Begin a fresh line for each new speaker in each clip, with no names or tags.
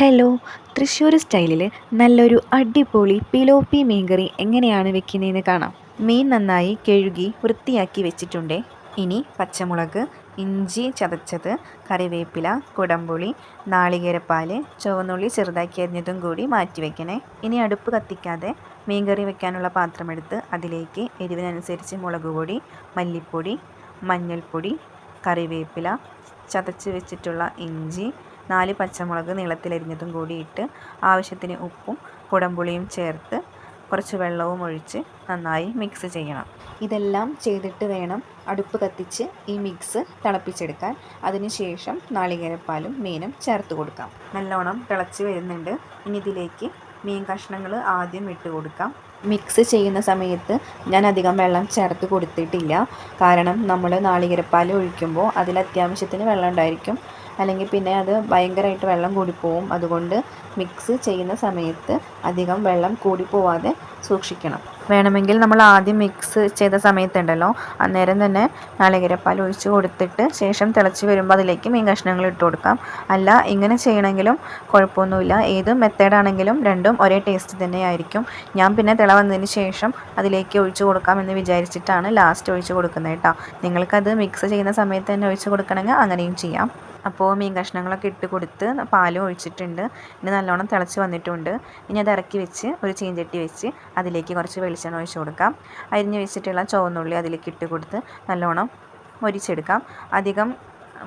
Hello, Thrissur സ്റ്റൈലിൽ നല്ലൊരു അടിപൊളി പിലോപ്പി മീൻകറി എങ്ങനെയാണ് വെക്കുന്നതെന്ന് കാണാം. മീൻ നന്നായി കഴുകി വൃത്തിയാക്കി വെച്ചിട്ടുണ്ട്. ഇനി പച്ചമുളക്, ഇഞ്ചി ചതച്ചത്, കറിവേപ്പില, കുടംപുളി, നാളികേരപ്പാൽ, ചുവന്നുള്ളി ചെറുതാക്കി അരിഞ്ഞതും കൂടി മാറ്റി വയ്ക്കണേ. ഇനി അടുപ്പ് കത്തിക്കാതെ മീൻകറി വെക്കാനുള്ള പാത്രമെടുത്ത് അതിലേക്ക് എരിവിനനുസരിച്ച് മുളക് പൊടി, മല്ലിപ്പൊടി, മഞ്ഞൾപ്പൊടി, കറിവേപ്പില, ചതച്ച് വെച്ചിട്ടുള്ള ഇഞ്ചി, 4 പച്ചമുളക് നീളത്തിലരിഞ്ഞതും കൂടി ഇട്ട് ആവശ്യത്തിന് ഉപ്പും കുടംപുളിയും ചേർത്ത് കുറച്ച് വെള്ളവും ഒഴിച്ച് നന്നായി മിക്സ് ചെയ്യണം. ഇതെല്ലാം ചെയ്തിട്ട് വേണം അടുപ്പ് കത്തിച്ച് ഈ മിക്സ് തിളപ്പിച്ചെടുക്കാൻ. അതിനുശേഷം നാളികേരപ്പാലും മീനും ചേർത്ത് കൊടുക്കാം. നല്ലോണം തിളച്ച് വരുന്നുണ്ട്. ഇനി ഇതിലേക്ക് മീൻ കഷ്ണങ്ങൾ ആദ്യം ഇട്ട് കൊടുക്കാം. മിക്സ് ചെയ്യുന്ന സമയത്ത് ഞാൻ അധികം വെള്ളം ചേർത്ത് കൊടുത്തിട്ടില്ല. കാരണം നമ്മൾ നാളികേരപ്പാൽ ഒഴിക്കുമ്പോൾ അതിൽ അത്യാവശ്യത്തിന് വെള്ളം ഉണ്ടായിരിക്കും. അല്ലെങ്കിൽ പിന്നെ അത് ഭയങ്കരമായിട്ട് വെള്ളം കൂടിപ്പോവും. അതുകൊണ്ട് മിക്സ് ചെയ്യുന്ന സമയത്ത് അധികം വെള്ളം കൂടിപ്പോവാതെ സൂക്ഷിക്കണം. വേണമെങ്കിൽ നമ്മൾ ആദ്യം മിക്സ് ചെയ്ത സമയത്തുണ്ടല്ലോ, അന്നേരം തന്നെ നാളികേരപ്പാൽ ഒഴിച്ച് കൊടുത്തിട്ട് ശേഷം തിളച്ച് വരുമ്പോൾ അതിലേക്ക് മീൻ കഷ്ണങ്ങൾ ഇട്ട് കൊടുക്കാം. അല്ല, ഇങ്ങനെ ചെയ്യണമെങ്കിലും കുഴപ്പമൊന്നുമില്ല. ഏത് മെത്തേഡാണെങ്കിലും രണ്ടും ഒരേ ടേസ്റ്റ് തന്നെയായിരിക്കും. ഞാൻ പിന്നെ തിള വന്നതിന് ശേഷം അതിലേക്ക് ഒഴിച്ച് കൊടുക്കാമെന്ന് വിചാരിച്ചിട്ടാണ് ലാസ്റ്റ് ഒഴിച്ച് കൊടുക്കുന്നത് കേട്ടോ. നിങ്ങൾക്കത് മിക്സ് ചെയ്യുന്ന സമയത്ത് തന്നെ ഒഴിച്ച് കൊടുക്കണമെങ്കിൽ അങ്ങനെയും ചെയ്യാം. അപ്പോൾ മീൻ കഷ്ണങ്ങളൊക്കെ ഇട്ട് കൊടുത്ത് പാലും ഒഴിച്ചിട്ടുണ്ട്. ഇനി നല്ലോണം തിളച്ച് വന്നിട്ടുണ്ട്. ഇനി അത് ഇറക്കി വെച്ച് ഒരു ചീഞ്ചട്ടി വെച്ച് അതിലേക്ക് കുറച്ച് വെളിച്ചെണ്ണ ഒഴിച്ച് കൊടുക്കാം. അരിഞ്ഞ് വെച്ചിട്ടുള്ള ചുവന്നുള്ളി അതിലേക്ക് ഇട്ട് കൊടുത്ത് നല്ലോണം മൊരിച്ചെടുക്കാം. അധികം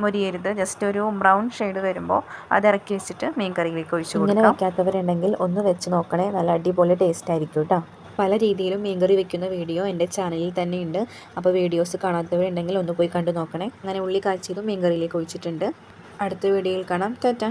മൊരിയരുത്, ജസ്റ്റ് ഒരു ബ്രൗൺ ഷെയ്ഡ് വരുമ്പോൾ അത് ഇറക്കി വെച്ചിട്ട് മീൻ കറിയിലേക്ക് ഒഴിച്ച് കൊടുക്കാം. ഇങ്ങനെ വയ്ക്കാത്തവരുണ്ടെങ്കിൽ ഒന്ന് വെച്ച് നോക്കണേ, നല്ല അടിപൊളി ടേസ്റ്റ് ആയിരിക്കും കേട്ടോ. പല രീതിയിലും മീൻകറി വെക്കുന്ന വീഡിയോ എൻ്റെ ചാനലിൽ തന്നെ ഉണ്ട്. അപ്പോൾ വീഡിയോസ് കാണാത്തവരുണ്ടെങ്കിൽ ഒന്ന് പോയി കണ്ടു നോക്കണേ. അങ്ങനെ ഉള്ളി കാച്ചിയതും മീൻകറിയിലേക്ക് ഒഴിച്ചിട്ടുണ്ട്. അടുത്ത വീഡിയോയിൽ കാണാം. ടാറ്റാ.